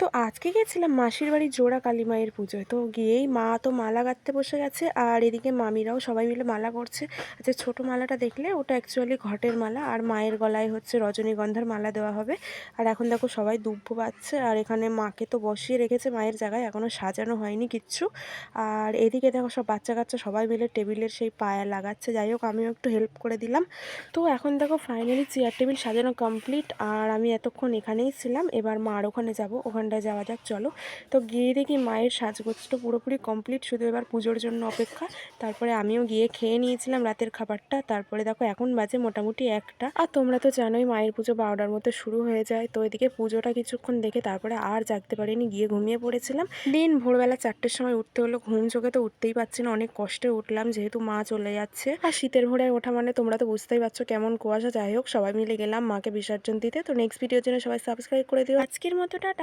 তো আজকে গেছিলাম মাসির বাড়ি জোড়া কালী মায়ের পুজোয়। তো গিয়েই মা তো মালা গাঁথতে বসে গেছে, আর এদিকে মামিরাও সবাই মিলে মালা করছে। যে ছোট মালাটা দেখলে ওটা অ্যাকচুয়ালি ঘটের মালা, আর মায়ের গলায় হচ্ছে রজনীগন্ধার মালা দেওয়া হবে। আর এখন দেখো সবাই দুব্ব পাচ্ছে, আর এখানে মাকে তো বসিয়ে রেখেছে মায়ের জায়গায়, এখনও সাজানো হয়নি কিচ্ছু। আর এদিকে দেখো সব বাচ্চা কাচ্চা সবাই মিলে টেবিলের সেই পায়া লাগাচ্ছে। যাই হোক, আমিও একটু হেল্প করে দিলাম। তো এখন দেখো ফাইনালি চেয়ার টেবিল সাজানো কমপ্লিট, আর আমি এতক্ষণ এখানেই ছিলাম। এবার মার ওখানে যাব, ওখানটায় যাওয়া যাক চলো। তো গিয়ে দেখি মায়ের সাজগোজটা পুরোপুরি কমপ্লিট, শুধু এবার পুজোর জন্য অপেক্ষা। তারপরে আমিও গিয়ে খেয়ে নিয়েছিলাম রাতের খাবারটা। তারপরে দেখো এখন বাজে মোটামুটি 1টা, আর তোমরা তো জানোই মায়ের পুজো 12টার মধ্যে শুরু হয়ে যায়। তো এদিকে পুজোটা কিছুক্ষণ দেখে তারপরে আর জাগতে পারিনি, গিয়ে ঘুমিয়ে পড়েছিলাম। দিন ভোরবেলা 4টের সময় উঠতে হলো, ঘুম চোখে তো উঠতেই পারছি না, অনেক কষ্টে উঠলাম যেহেতু মা চলে যাচ্ছে। আর শীতের ভোরে ওঠা মানে তোমরা তো বুঝতেই পারছো কেমন কুয়াশা। যাই হোক, সবাই মিলে গেলাম মাকে বিসর্জন দিতে। তো নেক্সট ভিডিওর জন্য সবাই সাবস্ক্রাইব করে দিও। আজকের মতো টাটা।